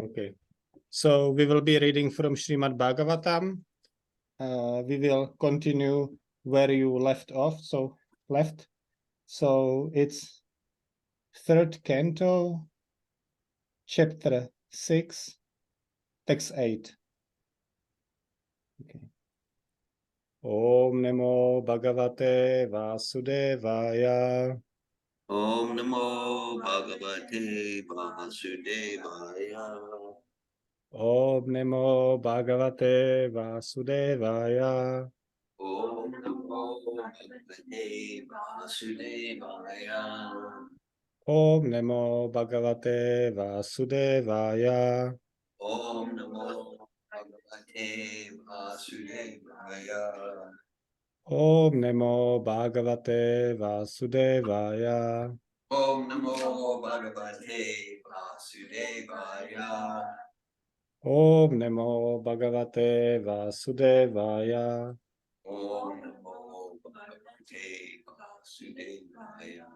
Okay. So we will be reading from Srimad Bhagavatam. We will continue where you left off. So it's third canto, chapter 6, text 8. Okay. Om Namo Bhagavate Vasudevaya. Om Namo Bhagavate Vasudevaya. Om Namo Bhagavate Vasudevaya. Om Namo Bhagavate Vasudevaya. Om Namo Bhagavate Vasudevaya. Om Namo Bhagavate Vasudevaya. Om Namo Bhagavate Vasudevaya. Om Namo Bhagavate Vasudevaya. Om Namo Bhagavate Vasudevaya. Om Namo Bhagavate Vasudevaya.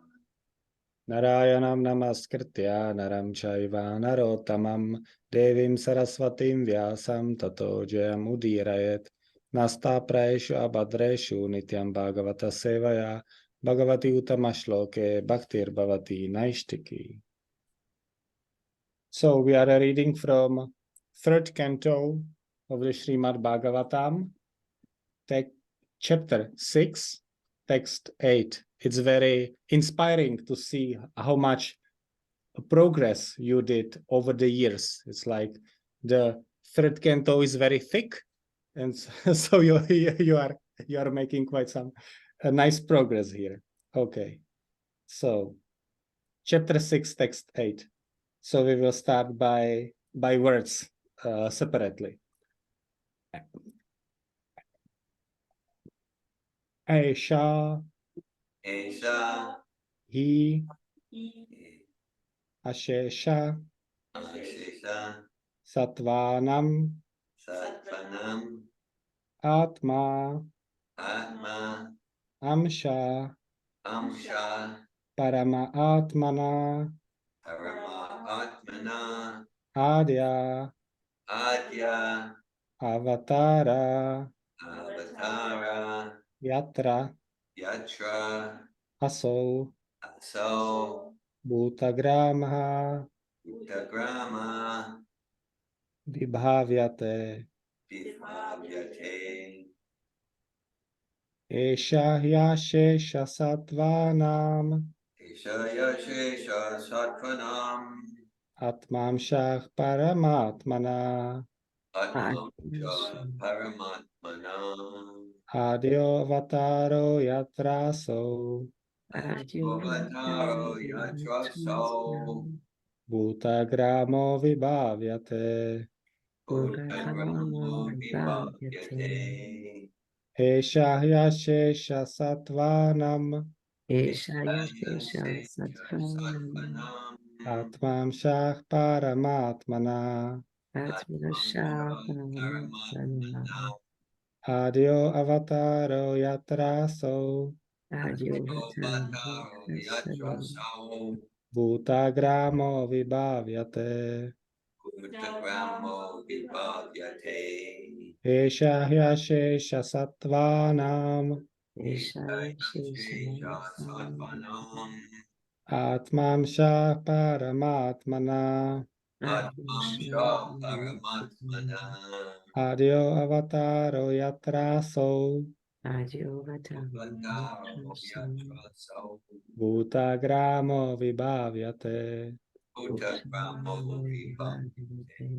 Narayanam namaskritya naram chaiva narottamam devim sarasvatim vyasam tato jayam udirayet. Nasta praeshu abhadreshu nityam bhagavata sevaya bhagavati utamashloke bhaktir bhavati naishtiki. So we are reading from third canto of the Srimad Bhagavatam, chapter 6, text 8. It's very inspiring to see how much progress you did over the years. It's like the third canto is very thick, and so you are making quite some nice progress here. Okay, so chapter 6, text 8. So we will start by words separately. Aisha, Esha, he, Ashesha, Ashesha, Satvanam, Satvanam, Atma, Atma, Amsha, Amsha, Parama Atmana, Parama Atmana, Adya, Adya, Avatara, Avatara, Yatra, Yatra, Aso, Aso, Bhutagramaha, Uttagrama, Vibhavyate, Vibhavyate, Esha Hyashesha Satvanam, Esha Yashesha Satvanam, Atmamshah Paramatmana, Atmamsha Paramatmana, Adyo Avataro Yatraso, Avataro Yatraso, Bhutagramo Vibhavyate, Uttagramo Vibhavyate, Esha Hyashesha Satvanam, Satvanam, Atmamshah Paramatmana, Atmamsha Paramatmana, Adyo Avataro Yatraso, Avataro Yatraso, Bhutagramo Vibhavyate, Uttagramo Vibhavyate, Esha Hyashesha Satvanam, Shesha Satvanam, Atmamshah Paramatmana, Atmamsha Paramatmana, Adyo Avataro Yatraso Avataro Yatraso, Bhutagramo Vibhavyate Uttagramo Vibhavyate,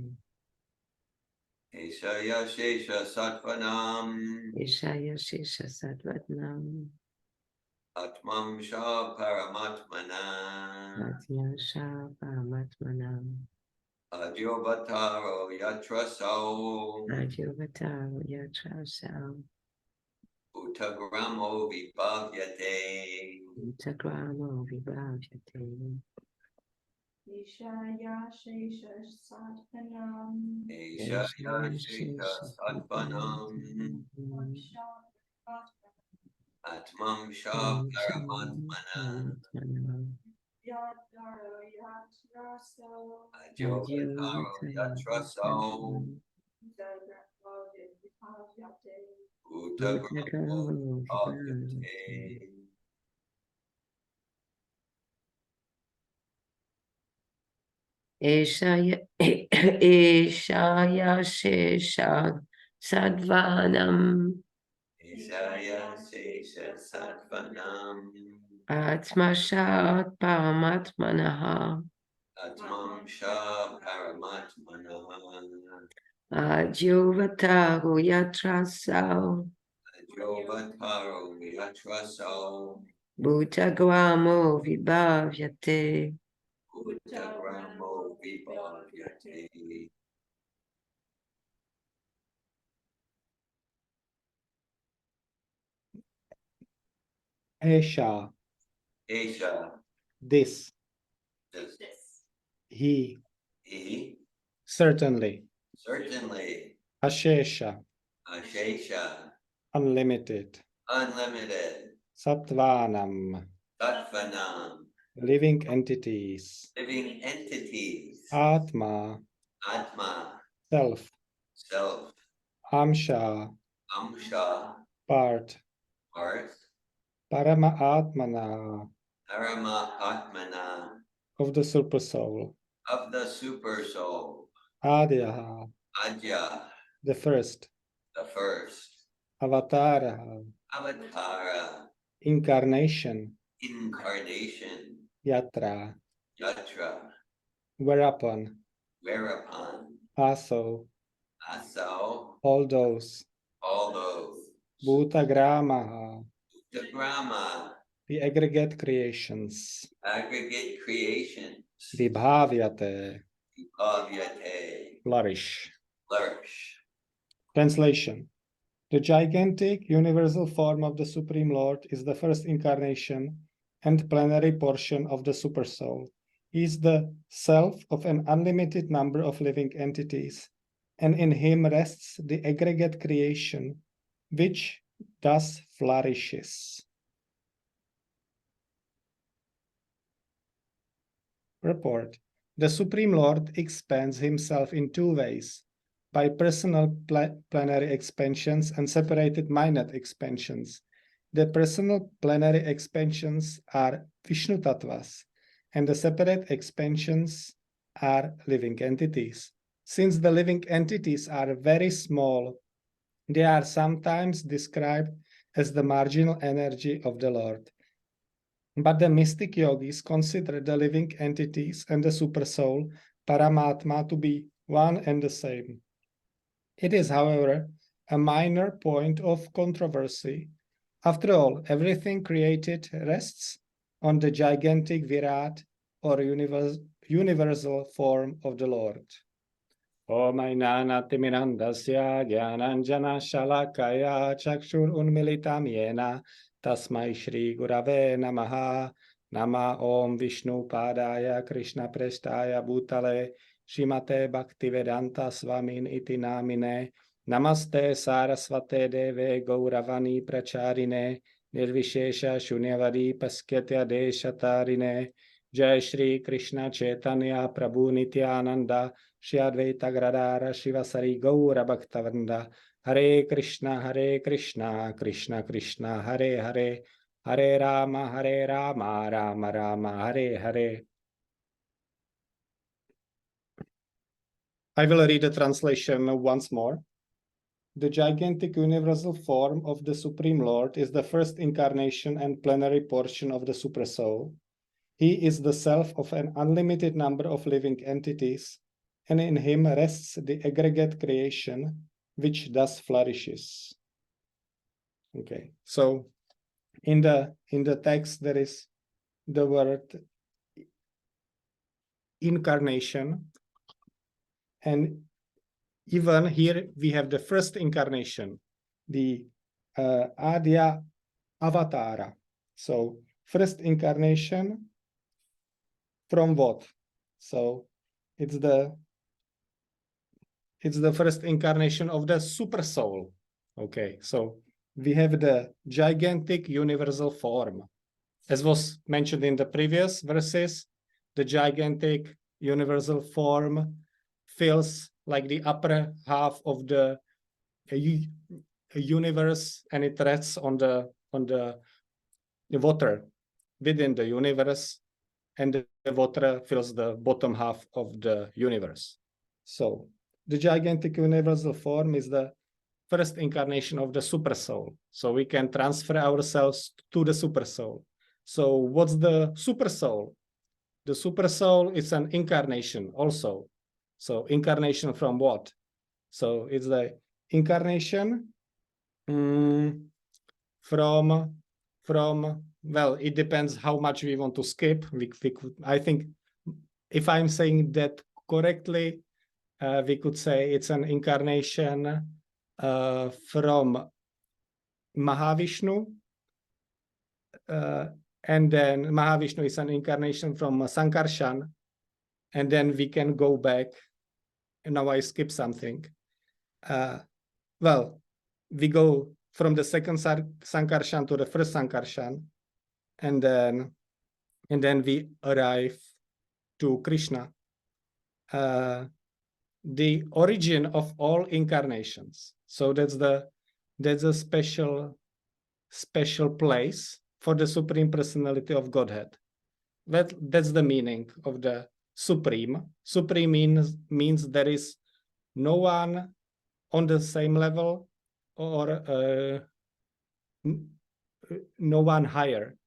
Esaya Shesha Satvanam, Atmamsha Paramatmana, Adyovataro Yatraso, Uttagramo Vibhavyate, Ishaya Shesha Satpanam Esaya Shesha Satvanam, Atmamsha Paramatmana, Yadara Raso, Yogesvara yatraso. Utagramo bhagyate. Eshaya Eshaya Shesha Sadvanam Ishaya Sesha Sattvanam. Atmashat Paramatmanaha Atmam Sha Paramatmana. Adyovataru Yatrasau Yogataro yatraso. Bhutagramo Vibhavyate Utagramo vibhavyate. Esha, Esha. this, This. he, He. certainly, Certainly. Ashesha, Ashesha. unlimited, Unlimited. Sattvanam, Tattvanam. living entities, Living entities. Atma, Atma. self, Self. Amsha, Amsha. part, Part. Parama Atmana, Parama Atmana. of the Supersoul, Of the super soul. Adyaha, Adya. the first, The first. Avatara, Avatara. incarnation, Incarnation. Yatra, Yatra. whereupon, Whereupon. also, Aso. all those, All those. Bhutagramaha, The Brahma. the aggregate creations, Aggregate creation. Vibhavyate, Bhavyate. flourish. Flourish. Translation. The gigantic universal form of the Supreme Lord is the first incarnation and plenary portion of the Supersoul. He is the self of an unlimited number of living entities, and in him rests the aggregate creation, which thus flourishes. Report. The Supreme Lord expands himself in two ways, by personal plenary expansions and separated minor expansions. The personal plenary expansions are Vishnu Tattvas, and the separate expansions are living entities. Since the living entities are very small, they are sometimes described as the marginal energy of the Lord. But the mystic yogis consider the living entities and the supersoul, Paramatma, to be one and the same. It is, however, a minor point of controversy. After all, everything created rests on the gigantic Virat or universal form of the Lord. Om Ainanatimirandasya Gyananjana Shalakaya Chakshur Unmilitam Yena Tasmai Shri Gurave Namaha Nama Om Vishnu Padaya Krishna Prestaya Bhutale Shrimate Bhaktivedanta Swamin iti namine Namaste Sarasvate Deve Gauravani Pracharine Nirvishesha Shunyavadi Pasketya Deshatarine Jai Shri Krishna Chaitanya Prabhu Nityananda Shri Advaita Gradara Shivasari Gaura Bhaktavrinda Hare Krishna Krishna Krishna Hare Hare Hare Rama Rama Rama Hare Hare. I will read the translation once more. The gigantic universal form of the Supreme Lord is the first incarnation and plenary portion of the Supersoul. He is the self of an unlimited number of living entities, and in him rests the aggregate creation, which thus flourishes. Okay, so in the text there is the word incarnation, and even here we have the first incarnation, the Adya Avatara. So first incarnation from what? So it's the first incarnation of the super soul. Okay, so we have the gigantic universal form. As was mentioned in the previous verses, the gigantic universal form feels like the upper half of the universe, and it rests on the water within the universe, and the water fills the bottom half of the universe. So the gigantic universal form is the first incarnation of the supersoul. So we can transfer ourselves to the supersoul. So what's the supersoul? The supersoul is an incarnation also. So incarnation from what? So it's the incarnation from well, it depends how much we want to skip. We could, I think, if I'm saying that correctly, we could say it's an incarnation from Mahavishnu, and then Mahavishnu is an incarnation from Sankarshan, and then we can go back. And now I skip something. Well, we go from the second Sankarshan to the first Sankarshan, and then we arrive to Krishna. The origin of all incarnations. So that's a special place for the Supreme Personality of Godhead. That's the meaning of the Supreme. Supreme means there is no one on the same level, or no one higher.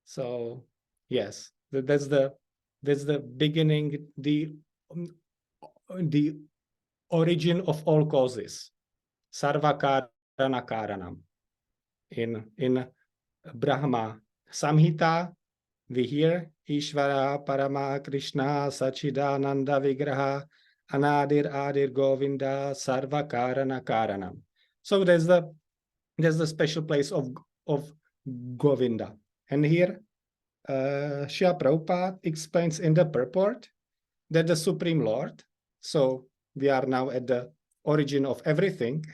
So yes, that's the beginning, the origin of all causes. Sarva karana karanam. In Brahma Samhita, we hear Ishvara Parama Krishna Sachidananda Vigraha Anadir Adir Govinda Sarva Karana Karanam. So there's the special place of Govinda. And here Srila Prabhupada explains in the purport that the Supreme Lord, so we are now at the origin of everything,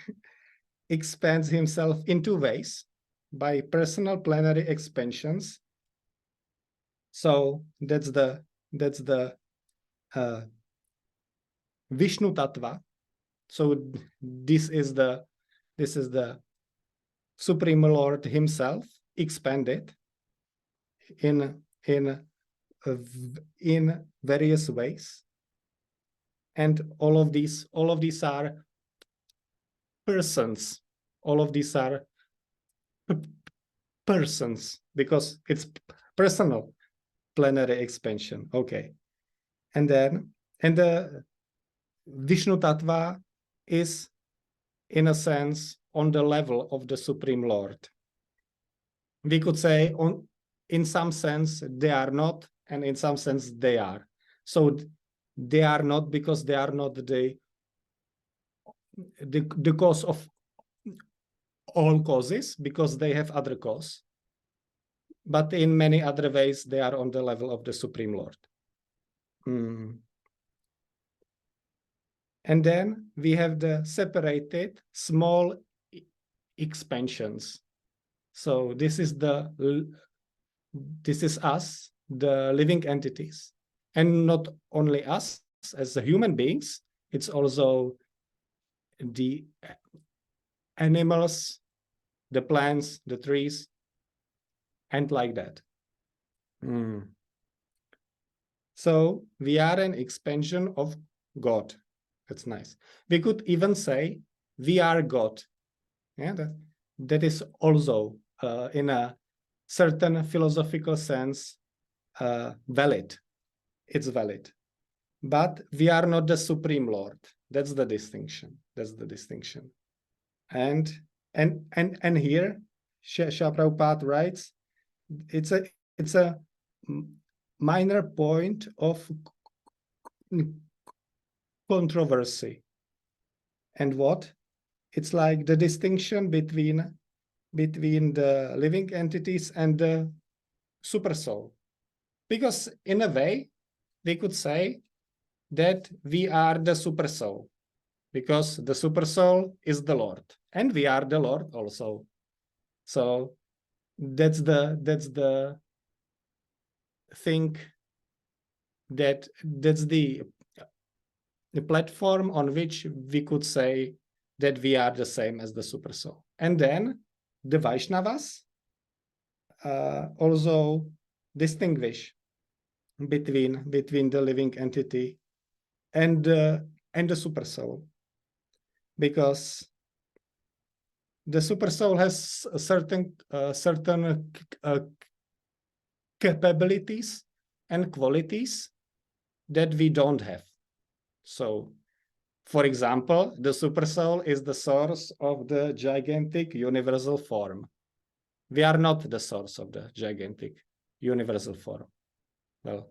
expands himself in two ways, by personal plenary expansions. So that's the Vishnu Tattva. So this is the Supreme Lord himself expanded in various ways, and all of these are persons. All of these are persons because it's personal plenary expansion. Okay, and the Vishnu Tattva is, in a sense, on the level of the Supreme Lord. We could say, in some sense, they are not, and in some sense, they are. So they are not because they are not the cause of all causes, because they have other cause. But in many other ways, they are on the level of the Supreme Lord. And then we have the separated small expansions. So this is us, the living entities, and not only us as the human beings, it's also the animals, the plants, the trees, and like that. So we are an expansion of God. That's nice. We could even say we are God. Yeah, that is also in a certain philosophical sense valid. It's valid. But we are not the Supreme Lord. That's the distinction. That's the distinction. And here, Srila Prabhupada writes, it's a minor point of controversy. And what? It's like the distinction between the living entities and the supersoul. Because in a way, we could say that we are the supersoul, because the supersoul is the Lord, and we are the Lord also. So that's the thing that's the platform on which we could say that we are the same as the super soul. And then the Vaishnavas also distinguish between the living entity and the super soul, because the super soul has certain capabilities and qualities that we don't have. So, for example, the super soul is the source of the gigantic universal form. We are not the source of the gigantic universal form. Well,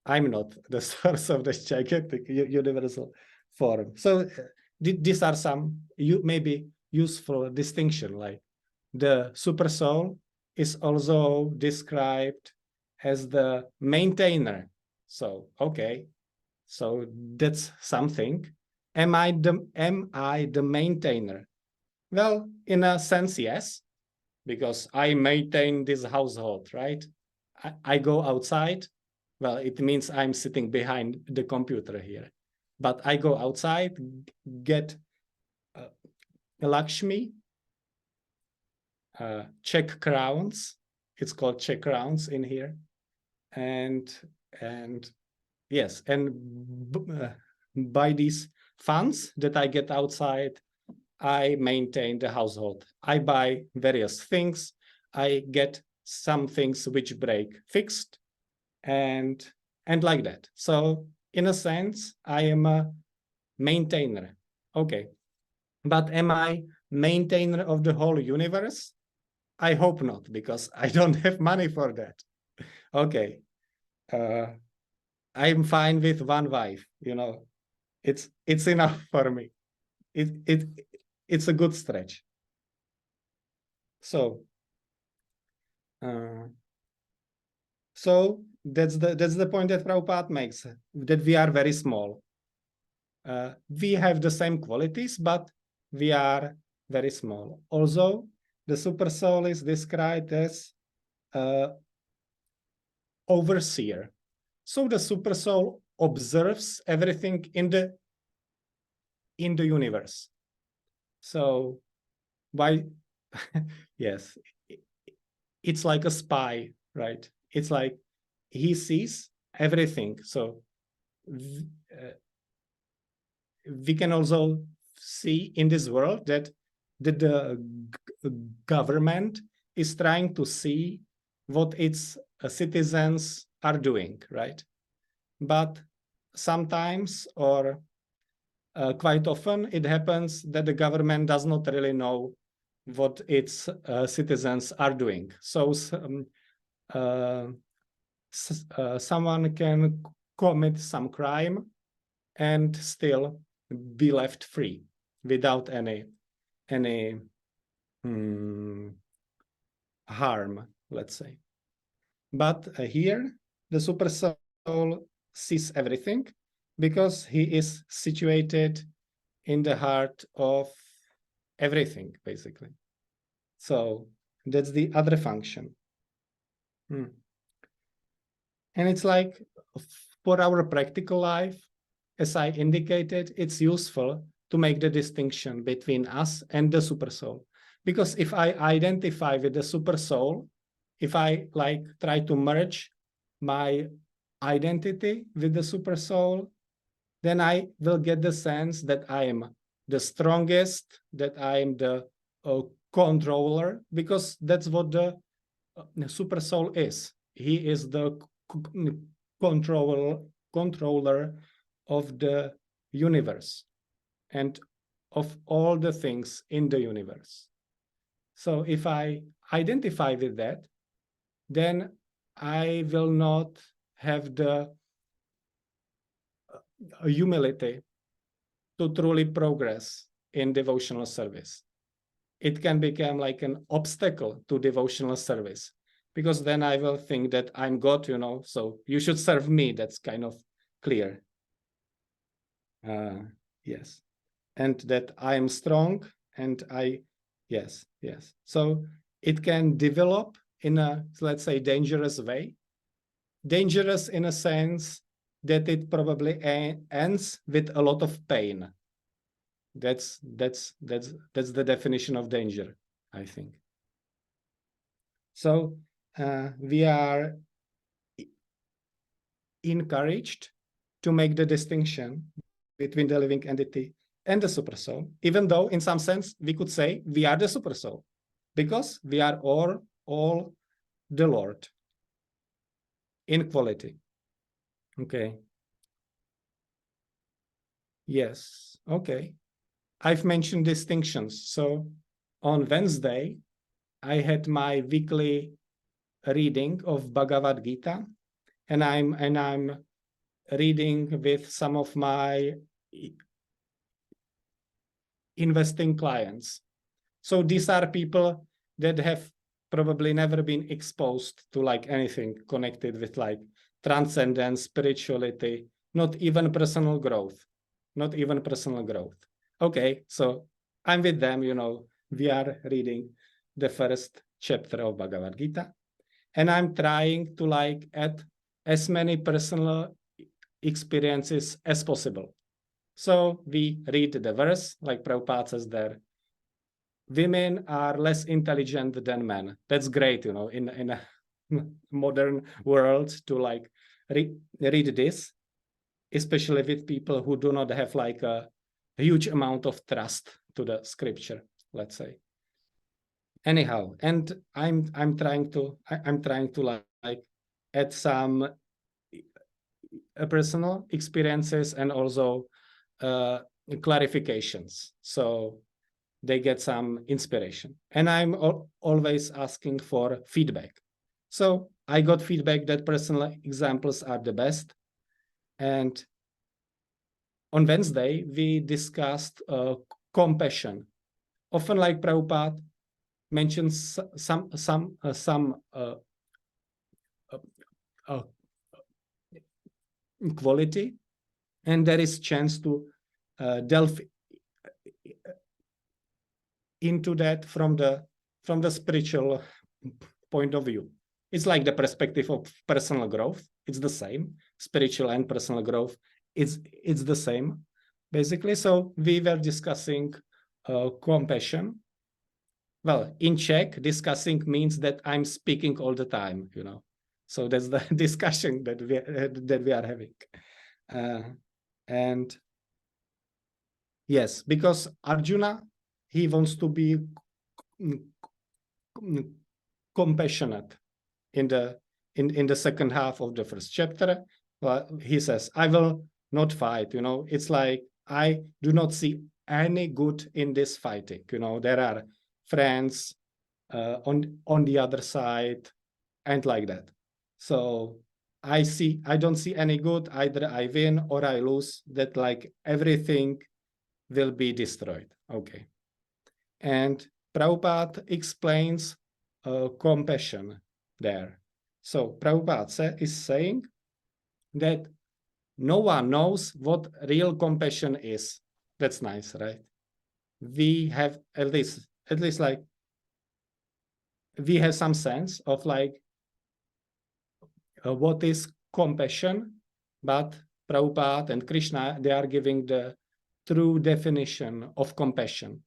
I'm not the source of the gigantic universal form. So these are some maybe useful distinction, like the super soul is also described as the maintainer. So, okay, so that's something. Am I the maintainer? Well, in a sense, yes, because I maintain this household, right? I go outside. Well, it means I'm sitting behind the computer here, but I go outside, get Lakshmi, check crowns. It's called check crowns in here, and yes, and by these funds that I get outside, I maintain the household. I buy various things. I get some things which break fixed, and like that. So in a sense, I am a maintainer. Okay, but am I maintainer of the whole universe? I hope not, because I don't have money for that. Okay, I'm fine with one wife. It's enough for me. It's a good stretch. So that's the point that Prabhupada makes, that we are very small. We have the same qualities, but we are very small. Also, the super soul is described as overseer. So the super soul observes everything in the universe. So why? Yes, it's like a spy, right? It's like he sees everything. So we can also see in this world that the government is trying to see what its citizens are doing, right? But sometimes, or quite often, it happens that the government does not really know what its citizens are doing. So someone can commit some crime and still be left free without any harm, let's say. But here, the super soul sees everything because he is situated in the heart of everything, basically. So that's the other function. And it's like, for our practical life, as I indicated, it's useful to make the distinction between us and the super soul. Because if I identify with the super soul, if I try to merge my identity with the super soul, then I will get the sense that I am the strongest, that I am the controller, because that's what the super soul is. He is the controller of the universe and of all the things in the universe. So if I identify with that, then I will not have the humility to truly progress in devotional service. It can become like an obstacle to devotional service, because then I will think that I'm God, so you should serve me. That's kind of clear. Yes. And that I am strong, and yes. So it can develop in a, let's say, dangerous way. Dangerous in a sense that it probably ends with a lot of pain. That's the definition of danger, I think. So we are encouraged to make the distinction between the living entity and the supersoul, even though in some sense we could say we are the supersoul, because we are all the Lord in quality. Okay. Yes. Okay. I've mentioned distinctions. So on Wednesday, I had my weekly reading of Bhagavad Gita, and I'm reading with some of my investing clients. So these are people that have probably never been exposed to like anything connected with like transcendence, spirituality, not even personal growth, not even personal growth. Okay, so I'm with them, you know, we are reading the first chapter of Bhagavad Gita, and I'm trying to like add as many personal experiences as possible. So we read the verse, like Prabhupada says there, women are less intelligent than men. That's great, you know, in a modern world to like read this, especially with people who do not have like a huge amount of trust to the scripture, let's say. Anyhow, and I'm trying to like add some personal experiences and also clarifications, so they get some inspiration. And I'm always asking for feedback. So I got feedback that personal examples are the best. And on Wednesday, we discussed compassion. Often, like Prabhupada mentions some quality, and there is chance to delve into that from the spiritual point of view. It's like the perspective of personal growth. It's the same. Spiritual and personal growth, it's the same, basically. So we were discussing compassion. Well, in Czech, discussing means that I'm speaking all the time, you know. So that's the discussion that we are having. And yes, because Arjuna, he wants to be compassionate in the second half of the first chapter. He says, I will not fight, you know. It's like I do not see any good in this fighting, you know. There are friends on the other side and like that. So I don't see any good. Either I win or I lose. That like everything will be destroyed. Okay. And Prabhupada explains compassion there. So Prabhupada is saying that no one knows what real compassion is. That's nice, right? We have at least like we have some sense of like what is compassion, but Prabhupada and Krishna, they are giving the true definition of compassion.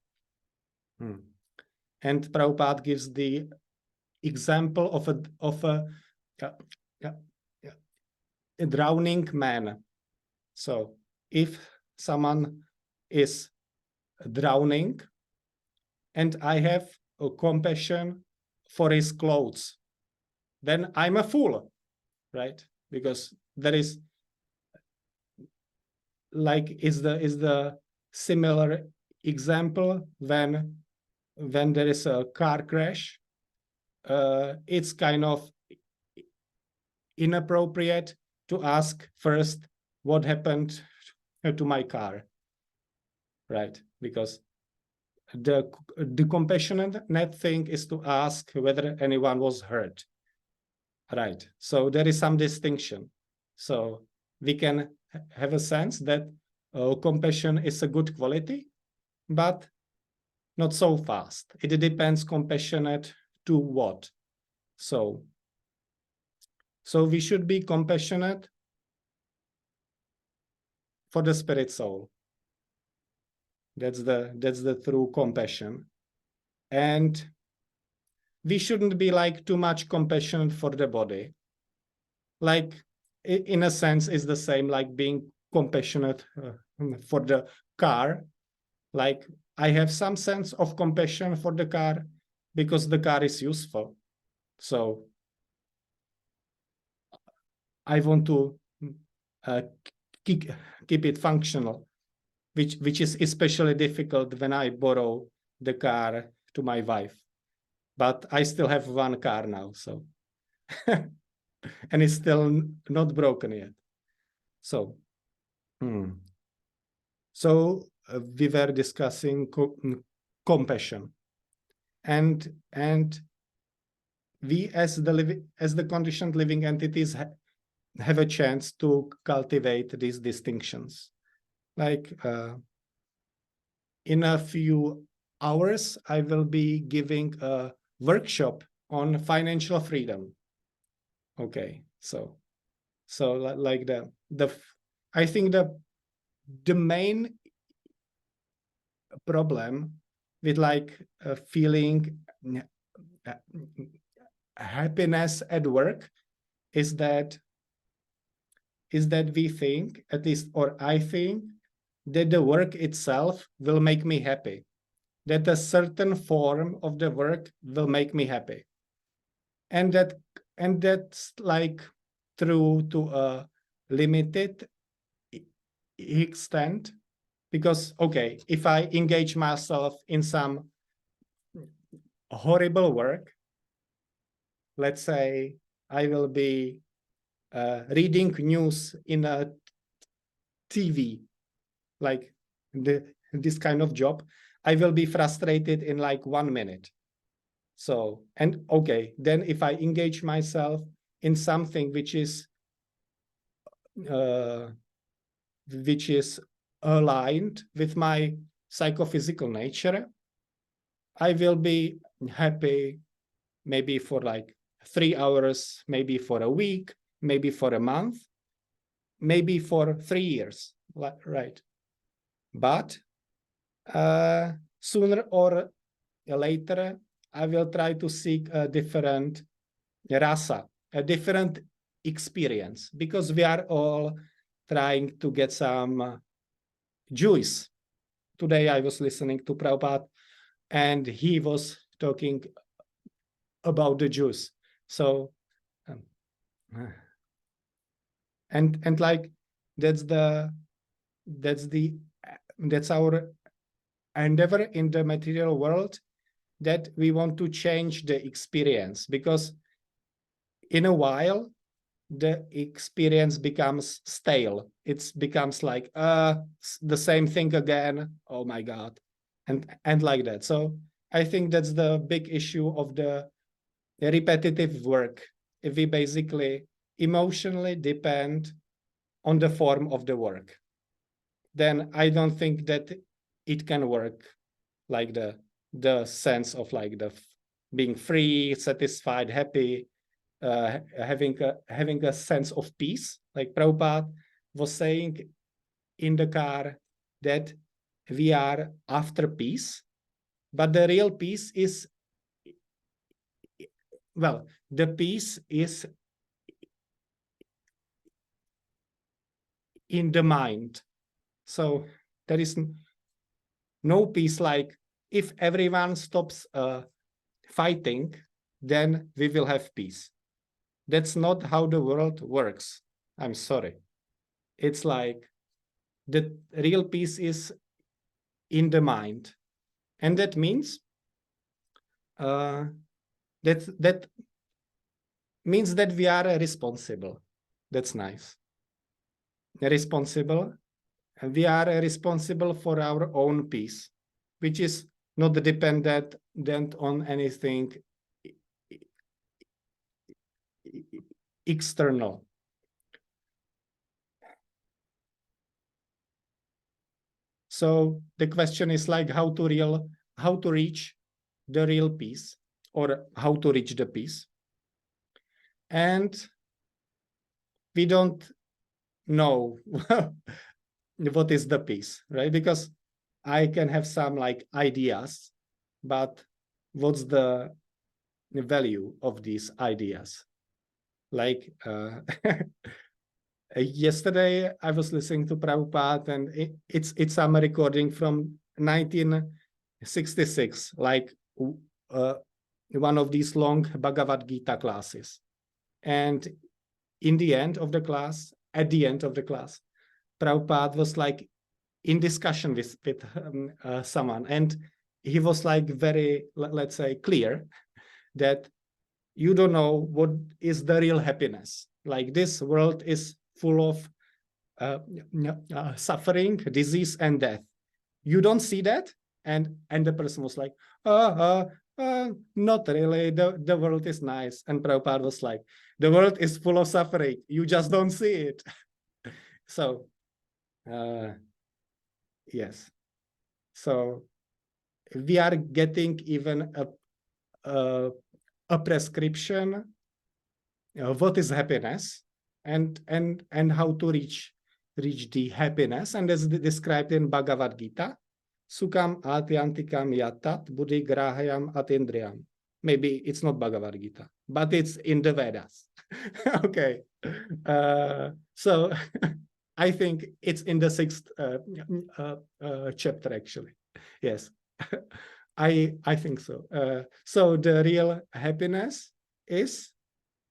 And Prabhupada gives the example of a drowning man. So if someone is drowning and I have a compassion for his clothes, then I'm a fool, right? Because there is like is the similar example when there is a car crash. It's kind of inappropriate to ask first what happened to my car, right? Because the compassionate thing is to ask whether anyone was hurt, right? So there is some distinction. So we can have a sense that compassion is a good quality, but not so fast. It depends compassionate to what. So we should be compassionate for the spirit soul. That's the true compassion. And we shouldn't be like too much compassionate for the body. Like in a sense is the same like being compassionate for the car. Like I have some sense of compassion for the car because the car is useful. So I want to keep it functional, which is especially difficult when I borrow the car to my wife. But I still have one car now, so and it's still not broken yet. So, so we were discussing compassion, and we as the conditioned living entities have a chance to cultivate these distinctions. Like in a few hours, I will be giving a workshop on financial freedom. Okay, so like I think the main problem with like feeling happiness at work is that we think, at least, or I think, that the work itself will make me happy, that a certain form of the work will make me happy, and that's like true to a limited extent, because okay, if I engage myself in some horrible work, let's say I will be reading news in a TV, like this kind of job, I will be frustrated in like 1 minute. So, and okay, then if I engage myself in something which is aligned with my psychophysical nature, I will be happy maybe for like 3 hours, maybe for a week, maybe for a month, maybe for 3 years, right? But sooner or later, I will try to seek a different rasa, a different experience, because we are all trying to get some juice. Today I was listening to Prabhupada, and he was talking about the juice. So, and like that's our endeavor in the material world, that we want to change the experience, because in a while the experience becomes stale. It becomes like the same thing again. Oh my God, and like that. So I think that's the big issue of the repetitive work. If we basically emotionally depend on the form of the work, then I don't think that it can work, like the sense of like the being free, satisfied, happy, having a sense of peace. Like Prabhupada was saying in the car that we are after peace, but the real peace is, well, the peace is in the mind. So there is no peace. Like if everyone stops fighting, then we will have peace. That's not how the world works. I'm sorry. It's like the real peace is in the mind. And that means that means that we are responsible. That's nice. Responsible. We are responsible for our own peace, which is not dependent on anything external. So the question is like how to reach the real peace, or how to reach the peace. And we don't know what is the peace, right? Because I can have some like ideas, but what's the value of these ideas? Like yesterday I was listening to Prabhupada, and it's some recording from 1966, like one of these long Bhagavad Gita classes. And in the end of the class, at the end of the class, Prabhupada was like in discussion with someone, and he was like very, let's say, clear that you don't know what is the real happiness. Like this world is full of suffering, disease, and death. You don't see that, and the person was like, not really. The world is nice. And Prabhupada was like, the world is full of suffering. You just don't see it. So, yes. So we are getting even a prescription of what is happiness, and how to reach the happiness, and as described in Bhagavad Gita, Sukham atyantikam yatat buddhi grahayam atindriyam. Maybe it's not Bhagavad Gita, but it's in the Vedas. Okay. So I think it's in the 6th chapter, actually. Yes. I think so. So the real happiness is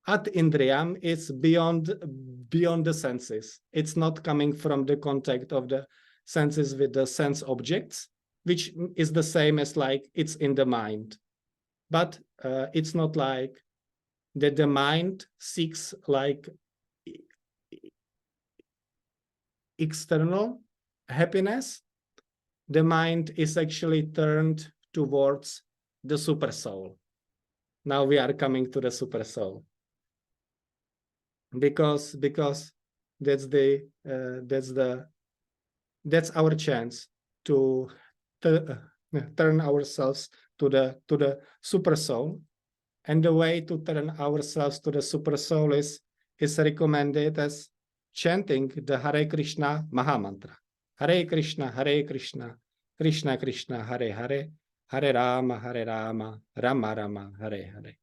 at indriyam, it's beyond the senses. It's not coming from the contact of the senses with the sense objects, which is the same as like it's in the mind. But it's not like that the mind seeks like external happiness. The mind is actually turned towards the super soul. Now we are coming to the super soul, because that's our chance to turn ourselves to the super soul. And the way to turn ourselves to the super soul is recommended as chanting the Hare Krishna Mahamantra. Hare Krishna, Krishna Krishna, Hare Hare, Hare Rama, Rama Rama, Hare Hare.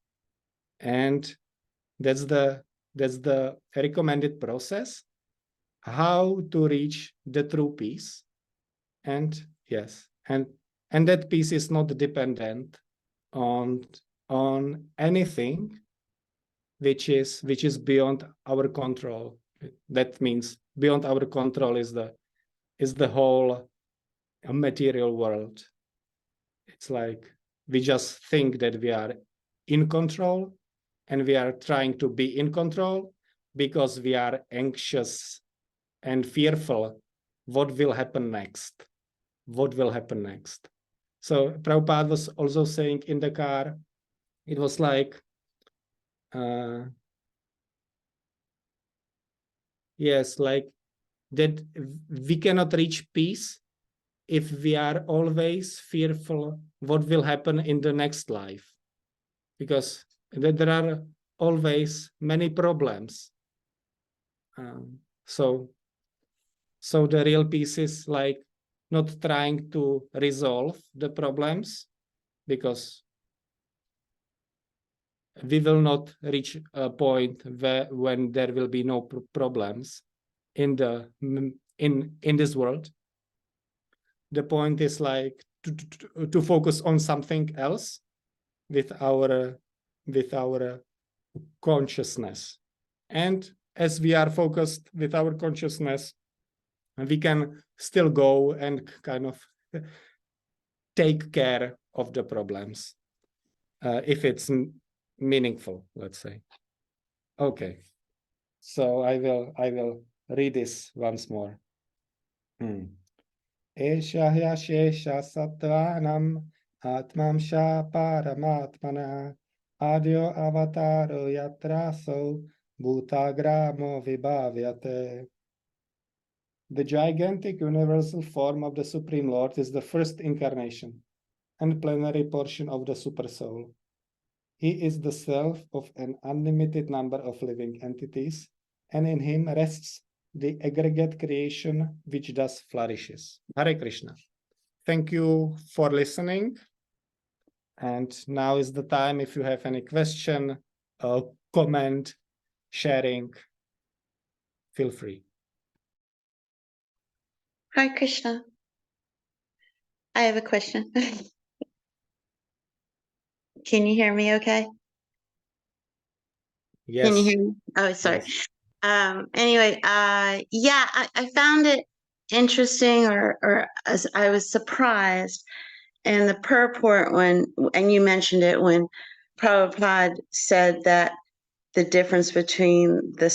And that's the recommended process, how to reach the true peace. And yes, and that peace is not dependent on anything which is beyond our control. That means beyond our control is the whole material world. It's like we just think that we are in control, and we are trying to be in control because we are anxious and fearful what will happen next. So Prabhupada was also saying in the car, it was like, yes, like that we cannot reach peace if we are always fearful what will happen in the next life, because there are always many problems. So the real peace is like not trying to resolve the problems, because we will not reach a point when there will be no problems in this world. The point is like to focus on something else with our consciousness. And as we are focused with our consciousness, we can still go and kind of take care of the problems if it's meaningful, let's say. Okay, so I will read this once more. Esha Shesha Sattvanam Atmamsha Paramatmana Adyo Avataro Yatraso Bhutagramo Vibhavyate. The gigantic universal form of the Supreme Lord is the first incarnation and plenary portion of the Super Soul. He is the self of an unlimited number of living entities, and in him rests the aggregate creation which thus flourishes. Hare Krishna. Thank you for listening. And now is the time if you have any question, comment, sharing, feel free. Hi, Krishna. I have a question. Can you hear me okay? Yes. Can you hear me? Oh, sorry. Yes. Anyway, yeah, I found it interesting or as I was surprised in the purport and you mentioned it when Prabhupada said that the difference between the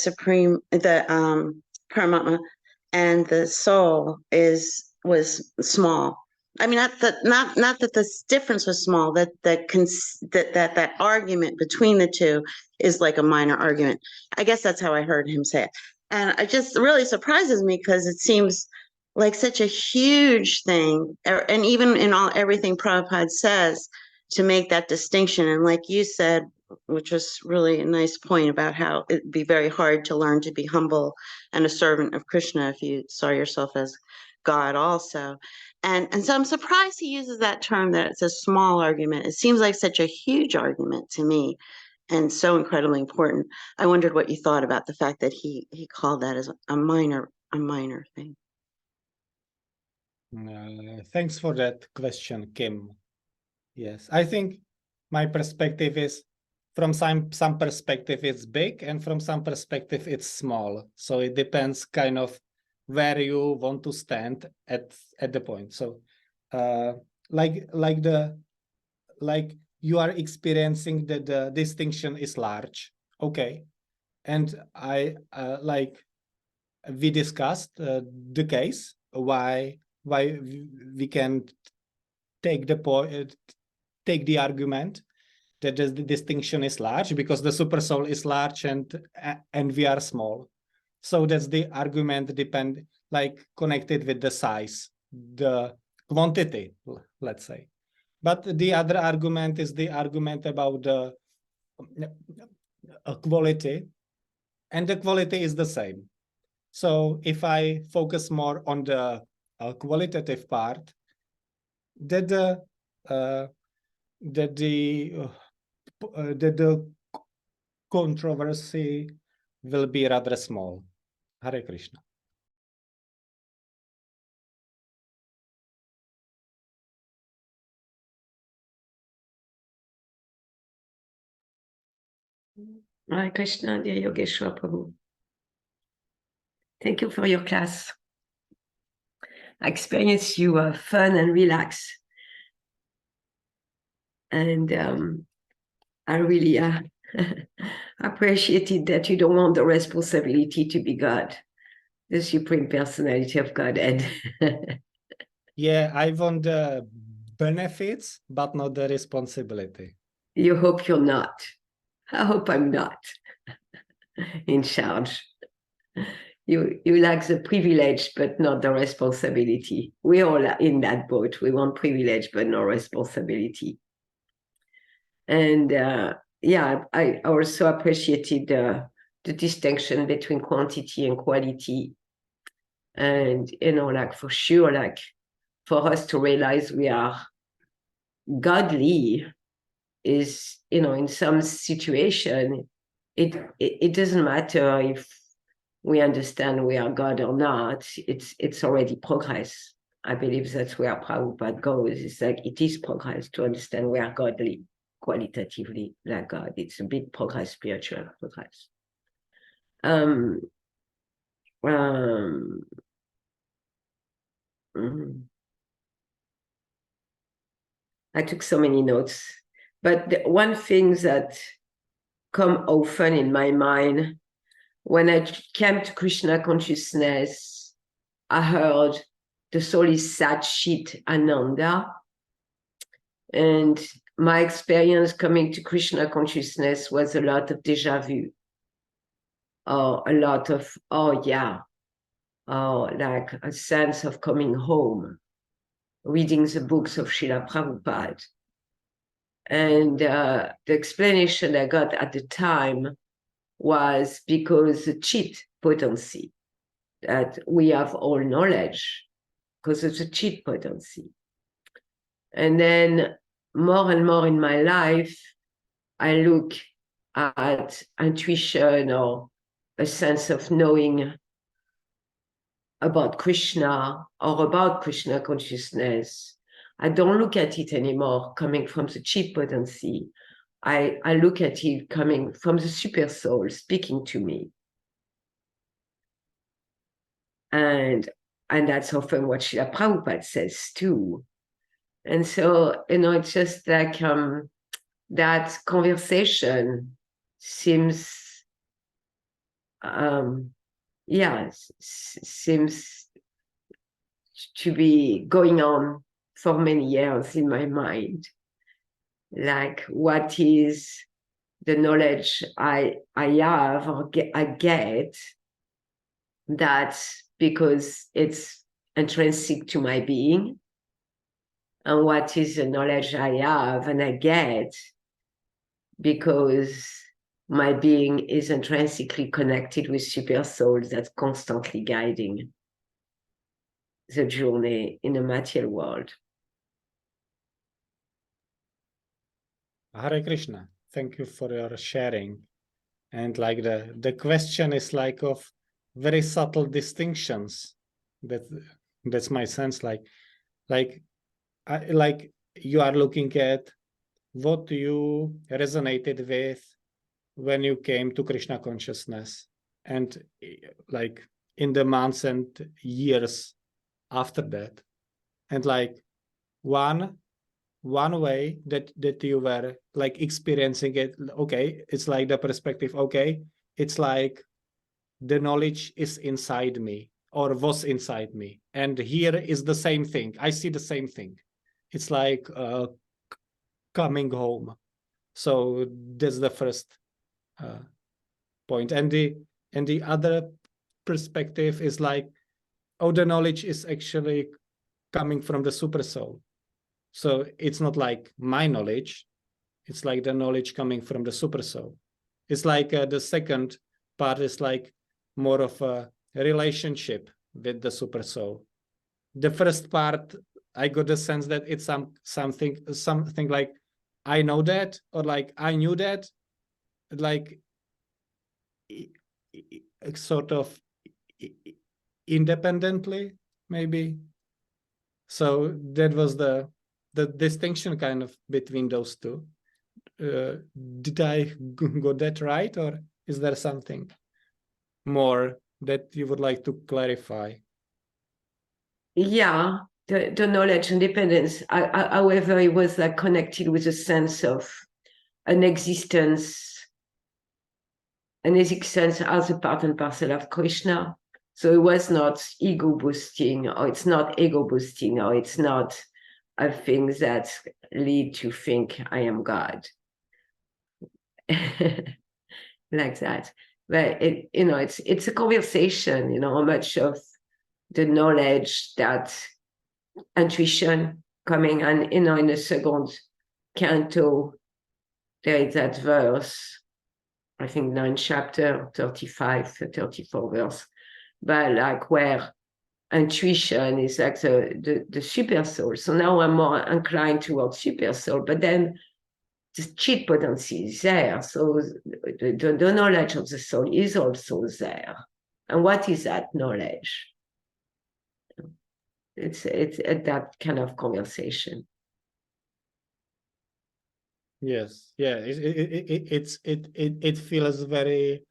Paramatma and the soul was small. I mean, not that this difference was small. That argument between the two is like a minor argument. I guess that's how I heard him say it, and it just really surprises me because it seems like such a huge thing, and even in everything Prabhupada says to make that distinction. And like you said, which was really a nice point about how it'd be very hard to learn to be humble and a servant of Krishna if you saw yourself as God also. And so I'm surprised he uses that term, that it's a small argument. It seems like such a huge argument to me and so incredibly important. I wondered what you thought about the fact that he called that as a minor thing. Thanks for that question, Kim. Yes, I think my perspective is from some perspective it's big and from some perspective it's small. So it depends kind of where you want to stand at the point. So like you are experiencing that the distinction is large. Okay. And I like we discussed the case why we can take the argument that the distinction is large because the super soul is large and we are small. So that's the argument connected with the size, the quantity, let's say. But the other argument is the argument about the quality, and the quality is the same. So if I focus more on the qualitative part, that the controversy will be rather small. Hare Krishna. Hare Krishna, dear Yogeshwara Prabhu. Thank you for your class. I experienced you fun and relaxed. And I really appreciated that you don't want the responsibility to be God, the Supreme Personality of Godhead. Yeah, I want the benefits, but not the responsibility. You hope you're not. I hope I'm not in charge. You like the privilege, but not the responsibility. We're all in that boat. We want privilege, but no responsibility. And yeah, I also appreciated the distinction between quantity and quality. And, for sure, for us to realize we are godly is, in some situation, it doesn't matter if we understand we are God or not. It's already progress. I believe that's where Prabhupada goes. It's like it is progress to understand we are godly, qualitatively like God. It's a big progress, spiritual progress. I took so many notes, but the one thing that come often in my mind when I came to Krishna consciousness, I heard the soul is Sat Chit Ananda. And my experience coming to Krishna consciousness was a lot of deja vu. Or a lot of, like a sense of coming home, reading the books of Srila Prabhupada. And the explanation I got at the time was because the chit potency that we have all knowledge because it's a cheat potency. And then more and more in my life, I look at intuition or a sense of knowing about Krishna or about Krishna consciousness. I don't look at it anymore coming from the cheat potency. I look at it coming from the super soul speaking to me. And that's often what Srila Prabhupada says too. And so, it's just like that conversation seems, seems to be going on for many years in my mind. Like, what is the knowledge I have or I get that because it's intrinsic to my being, and what is the knowledge I have and I get because my being is intrinsically connected with super souls that's constantly guiding the journey in the material world. Hare Krishna. Thank you for your sharing. And like the question is like of very subtle distinctions. That's my sense. Like you are looking at what you resonated with when you came to Krishna consciousness, and like in the months and years after that, and like one way that you were like experiencing it, okay, it's like the perspective, okay, it's like the knowledge is inside me or was inside me, and here is the same thing. I see the same thing. It's like coming home. So that's the first point. And the other perspective is like, oh, the knowledge is actually coming from the super soul. So it's not like my knowledge, it's like the knowledge coming from the super soul. It's like the second part is like more of a relationship with the super soul. The first part, I got the sense that it's something like I know that, or like I knew that, like sort of independently, maybe. So that was the distinction kind of between those two. Did I got that right, or is there something more that you would like to clarify? Yeah, the knowledge independence. However, it was like connected with a sense of an existence as a part and parcel of Krishna. So it was not ego boosting, or it's not ego boosting, or it's not a thing that lead to think I am God. Like that. But it's a conversation, how much of the knowledge, that intuition coming, and in the second canto, there is that verse, I think 9 chapter, 35, 34 verse, but like where intuition is like the super soul. So now I'm more inclined towards super soul, but then the cheat potency is there. So the knowledge of the soul is also there. And what is that knowledge? It's that kind of conversation. Yes, yeah, it feels very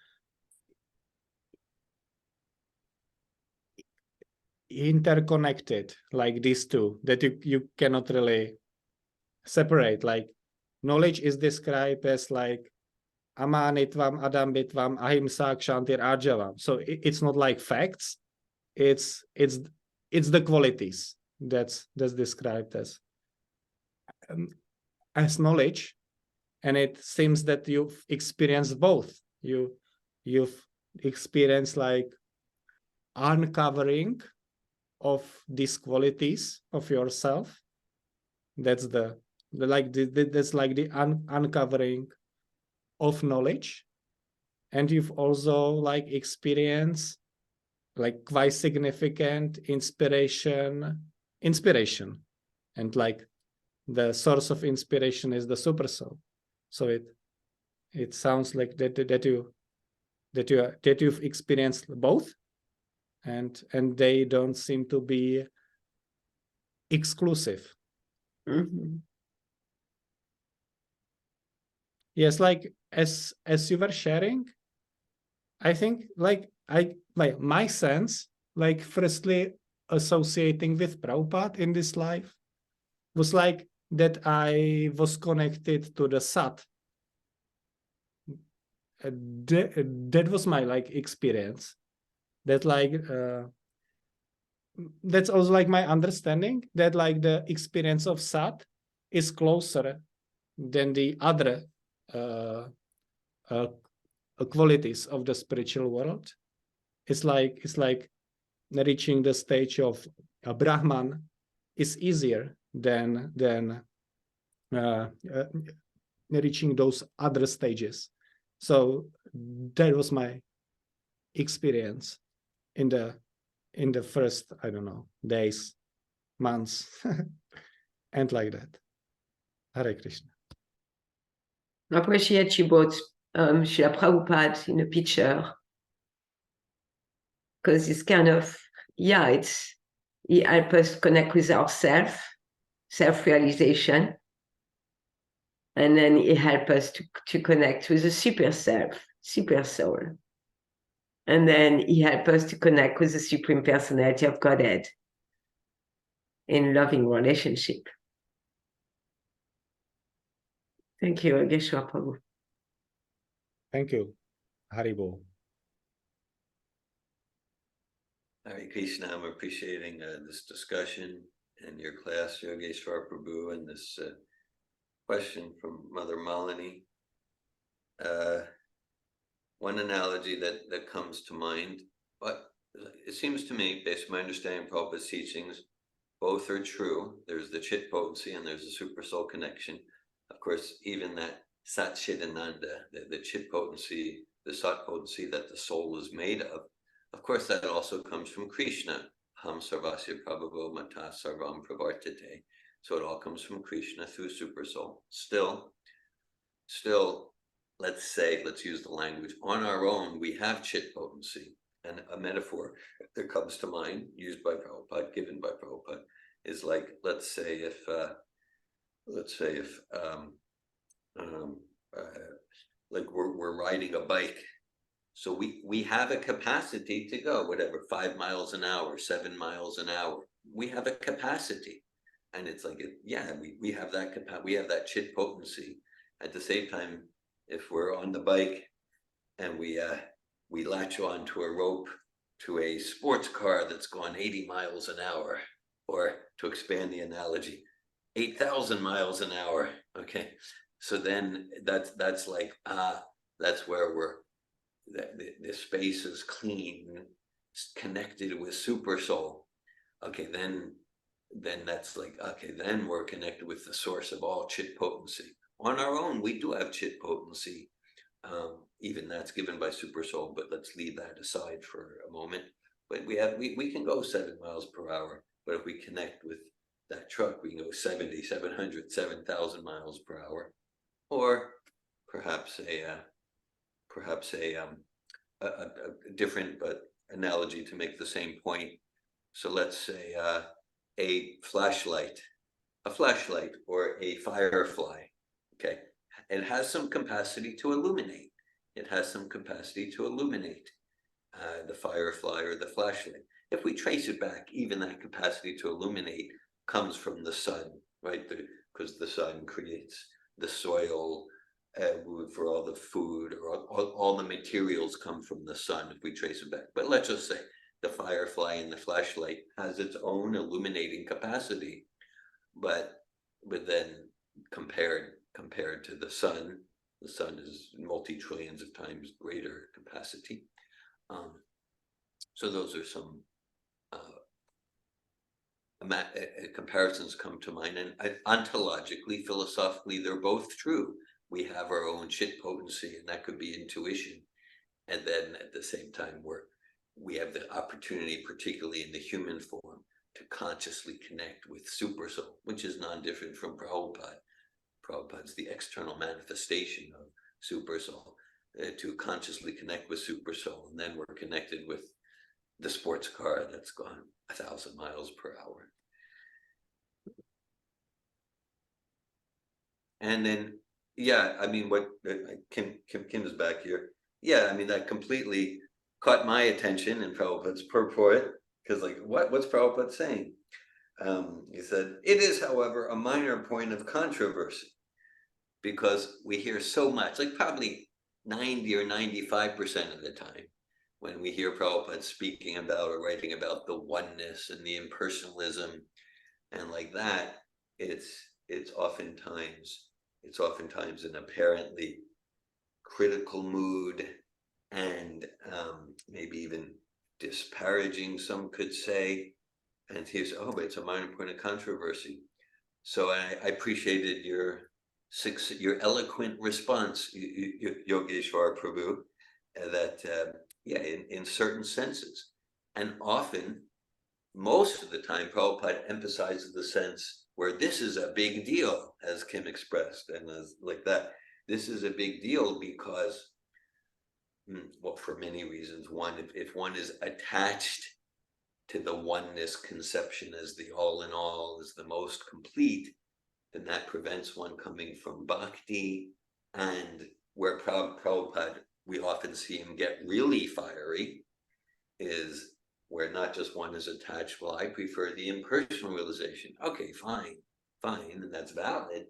interconnected, like these two, that you cannot really separate. Like knowledge is described as like amanitvam, adambitvam, ahimsa, kshantir, arjavam. So it's not like facts, it's the qualities that's described as knowledge. And it seems that you've experienced both. You've experienced like uncovering of these qualities of yourself. That's that's like the uncovering of knowledge. And you've also like experienced like quite significant inspiration, and like the source of inspiration is the super soul. So it sounds like that you've experienced both, and they don't seem to be exclusive. Mhm. Yes, like as you were sharing, I think like my sense, like firstly associating with Prabhupada in this life was like that I was connected to the Sat. That was my like experience. That like that's also like my understanding that like the experience of Sat is closer than the other uh, uh, qualities of the spiritual world. It's like reaching the stage of a Brahman is easier than reaching those other stages. So that was my experience in the first, I don't know, days, months, and like that. Hare Krishna. I appreciate you brought Srila Prabhupada in a picture, because it's kind of, yeah, it helps us connect with ourselves, self-realization, and then it helps us to connect with the super self, super soul. And then it helps us to connect with the Supreme Personality of Godhead in loving relationship. Thank you, Yogesvara Prabhu. Thank you. Haribo. Hare Krishna, I'm appreciating this discussion and your class, Yogesvara Prabhu, and this question from Mother Malini. One analogy that comes to mind, but it seems to me, based on my understanding of Prabhupada's teachings, both are true. There's the chit potency and there's the super soul connection. Of course, even that Sat Chit Ananda, the chit potency, the Sat potency that the soul is made of course, that also comes from Krishna. Ham Sarvasya Prabhavo Mata Sarvam Pravartate. So it all comes from Krishna through super soul. Still, let's use the language. On our own, we have chit potency. And a metaphor that comes to mind, used by Prabhupada, given by Prabhupada, is like, let's say if like we're riding a bike, so we have a capacity to go whatever 5 miles an hour, 7 miles an hour. We have a capacity, and it's like we have that we have that chit potency. At the same time, if we're on the bike and we latch on to a rope to a sports car that's going 80 miles an hour, or to expand the analogy, 8,000 miles an hour. Okay, so then that's like that's where the space is clean, connected with super soul. Okay, then that's like, okay, then we're connected with the source of all chit potency. On our own, we do have chit potency. Even that's given by super soul, but let's leave that aside for a moment. But we can go 7 miles per hour, but if we connect with that truck, we can go 70, 700, 7,000 miles per hour, or perhaps a different but analogy to make the same point. So let's say a flashlight or a firefly. Okay, it has some capacity to illuminate. It has some capacity to illuminate the firefly or the flashlight. If we trace it back, even that capacity to illuminate comes from the sun, right? Because the sun creates the soil for all the food, or all the materials come from the sun if we trace it back. But let's just say the firefly and the flashlight has its own illuminating capacity, but then compared to the sun is multi-trillions of times greater capacity. So those are some comparisons come to mind, and ontologically, philosophically, they're both true. We have our own chit potency, and that could be intuition, and then at the same time we have the opportunity, particularly in the human form, to consciously connect with Super Soul, which is non-different from Prabhupada. Prabhupada's the external manifestation of Super Soul, to consciously connect with Super Soul, and then we're connected with the sports car that's gone 1,000 miles per hour. And then, yeah, I mean, what Kim is back here. Yeah, I mean, that completely caught my attention in Prabhupada's purport, because like, what's Prabhupada saying? He said, it is, however, a minor point of controversy, because we hear so much, like probably 90 or 95% of the time, when we hear Prabhupada speaking about or writing about the oneness and the impersonalism and like that, it's oftentimes an apparently critical mood, and maybe even disparaging, some could say. And he says, oh, but it's a minor point of controversy. So I appreciated your eloquent response, Yogesvara Prabhu, that yeah, in certain senses, and often, most of the time, Prabhupada emphasizes the sense where this is a big deal, as Kim expressed, and as like that. This is a big deal because, well, for many reasons. One, if one is attached to the oneness conception as the all in all, as the most complete, then that prevents one coming from bhakti. And where Prabhupada, we often see him get really fiery, is where not just one is attached. Well, I prefer the impersonal realization. Okay, fine, and that's valid.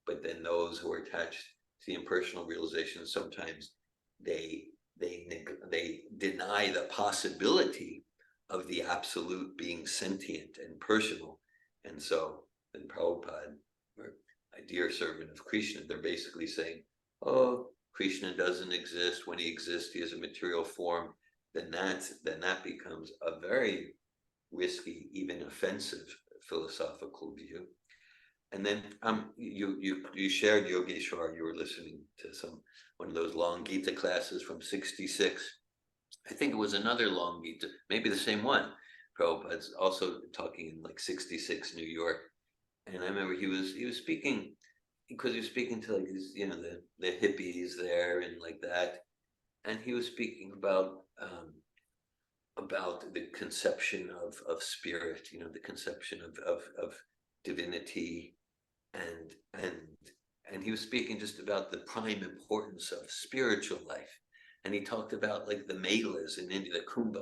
But then those who are attached to the impersonal realization, sometimes they deny the possibility of the absolute being sentient and personal. And so then Prabhupada, or a dear servant of Krishna, they're basically saying, oh, Krishna doesn't exist. When he exists, he is a material form. Then that becomes a very risky, even offensive philosophical view. And then you shared, Yogeshwar, you were listening to one of those long Gita classes from '66. I think it was another long Gita, maybe the same one. Prabhupada's also talking in like '66 New York. And I remember he was speaking, because he was speaking to like his, the hippies there and like that. And he was speaking about the conception of spirit, the conception of divinity, and he was speaking just about the prime importance of spiritual life. And he talked about like the melas in India, the Kumbh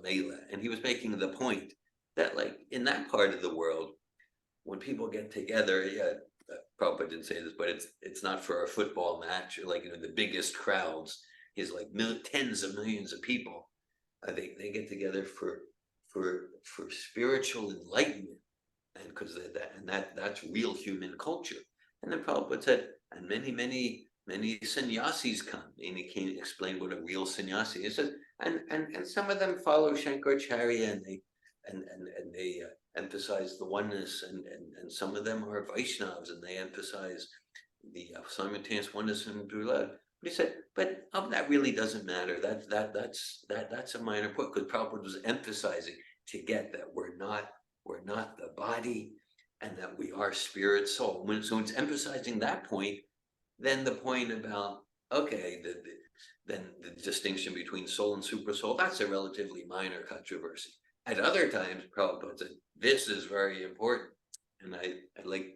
Mela, and he was making the point that like in that part of the world, when people get together, yeah, Prabhupada didn't say this, but it's not for a football match, or like the biggest crowds is like tens of millions of people. They get together for spiritual enlightenment, and because that's real human culture. And then Prabhupada said, and many sannyasis come, and he came to explain what a real sannyasi is. And some of them follow Shankaracharya, and they emphasize the oneness, and some of them are Vaishnavas, and they emphasize the simultaneous oneness and Brulad. But he said, but that really doesn't matter. That's a minor point, because Prabhupada was emphasizing to get that we're not the body, and that we are spirit soul. So it's emphasizing that point, then the point about, okay, then the distinction between soul and super soul, that's a relatively minor controversy. At other times, Prabhupada said, this is very important. And I like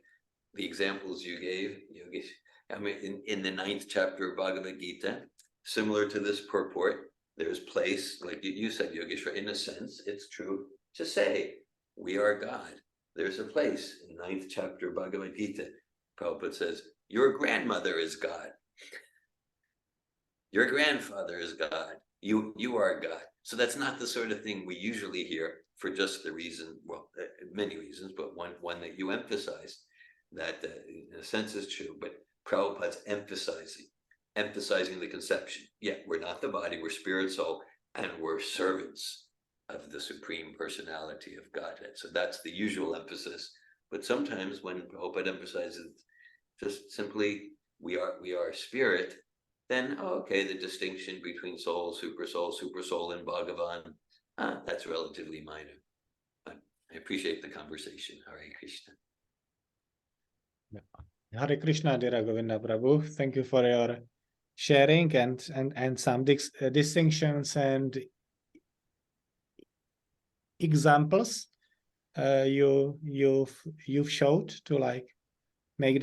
the examples you gave, Yogesh. I mean, in the 9th chapter of Bhagavad Gita, similar to this purport, there's place, like you said, Yogeshwar, in a sense, it's true to say, we are God. There's a place in 9th chapter of Bhagavad Gita. Prabhupada says, your grandmother is God. Your grandfather is God. You are God. So that's not the sort of thing we usually hear, for just the reason, well, many reasons, but one that you emphasized, that in a sense is true, but Prabhupada's emphasizing the conception. Yeah, we're not the body, we're spirit, soul, and we're servants of the Supreme Personality of Godhead. So that's the usual emphasis. But sometimes when Prabhupada emphasizes just simply we are spirit, then okay, the distinction between soul, super soul in Bhagavan, that's relatively minor. But I appreciate the conversation. Hare Krishna. Hare Krishna, dear Govinda Prabhu. Thank you for your sharing and some distinctions and examples you've showed to like make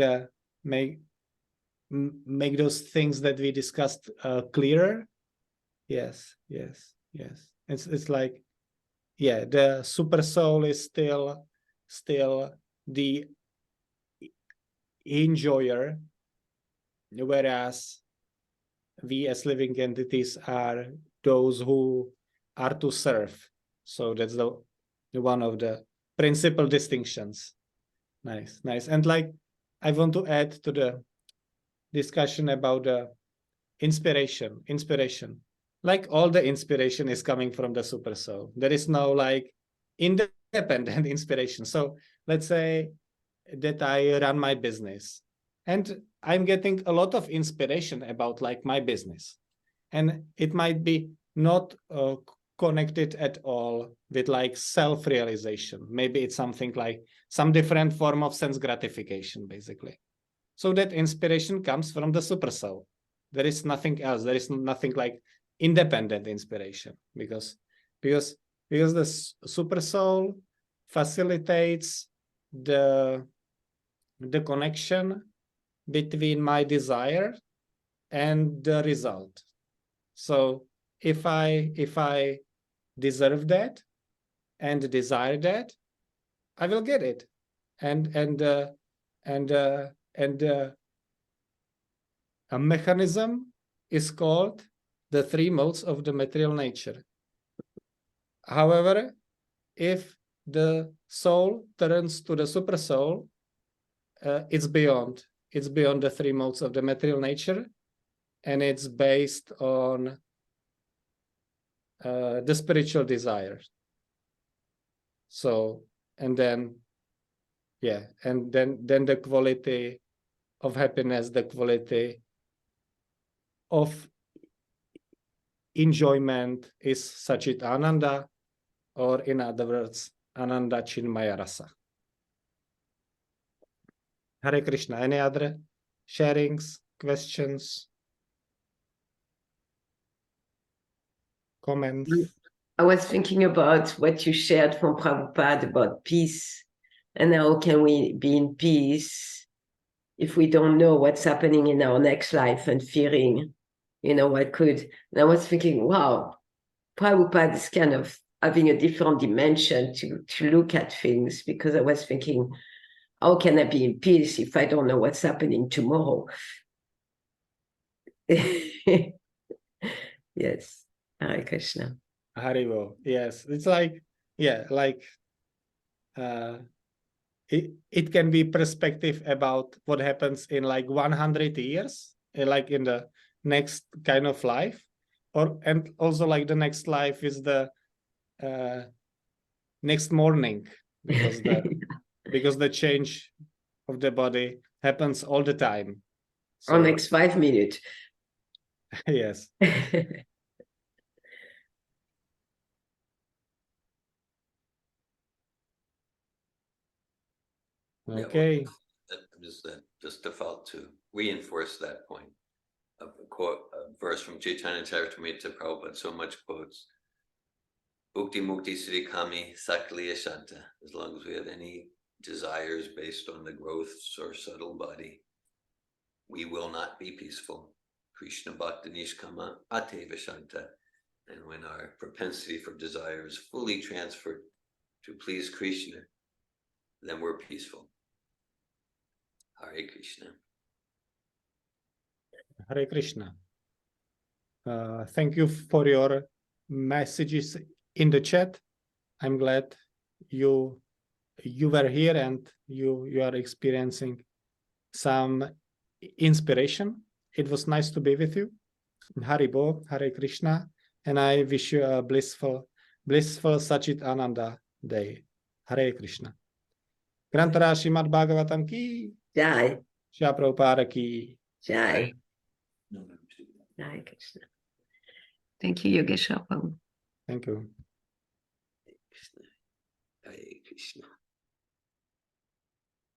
those things that we discussed clearer. Yes. It's like, yeah, the super soul is still the enjoyer, whereas we as living entities are those who are to serve. So that's the one of the principal distinctions. Nice. And like, I want to add to the discussion about the inspiration. Like all the inspiration is coming from the super soul. There is no like independent inspiration. So let's say that I run my business and I'm getting a lot of inspiration about like my business, and it might be not connected at all with like self-realization. Maybe it's something like some different form of sense gratification, basically. So that inspiration comes from the super soul. There is nothing else. There is nothing like independent inspiration, because the super soul facilitates the connection between my desire and the result. So if I deserve that and desire that, I will get it. And a mechanism is called the three modes of the material nature. However, if the soul turns to the super soul, it's beyond the three modes of the material nature, and it's based on the spiritual desire. So, and then the quality of happiness, the quality of enjoyment is Sachit Ananda, or in other words, Ananda Chinmaya Rasa. Hare Krishna. Any other sharings, questions, comments? I was thinking about what you shared from Prabhupada about peace, and how can we be in peace if we don't know what's happening in our next life and fearing, what could. And I was thinking, wow, Prabhupada is kind of having a different dimension to look at things, because I was thinking, how can I be in peace if I don't know what's happening tomorrow? Yes. Hare Krishna. Haribo. Yes, it's like, it can be perspective about what happens in like 100 years, like in the next kind of life, and also like the next life is the next morning, because the change of the body happens all the time. So, Or next 5 minutes. yes. Okay. Just default to reinforce that point. A quote, a verse from Chaitanya Charitamrita, Prabhupada so much quotes, Bhukti Mukti Sri Kami Sakliya Shanta. As long as we have any desires based on the growth or subtle body, we will not be peaceful. Krishna Bhakta Nishkama Ateva Shanta. And when our propensity for desire is fully transferred to please Krishna, then we're peaceful. Hare Krishna. Hare Krishna. Thank you for your messages in the chat. I'm glad you were here and you are experiencing some inspiration. It was nice to be with you. Haribo, Hare Krishna, and I wish you a blissful Sachit Ananda day. Hare Krishna. Grantara Srimad Bhagavatam ki Jai. Shri Prabhupada ki Jai. No, Hare Krishna. Thank you, Yogesvara. Thank you. Hare Krishna.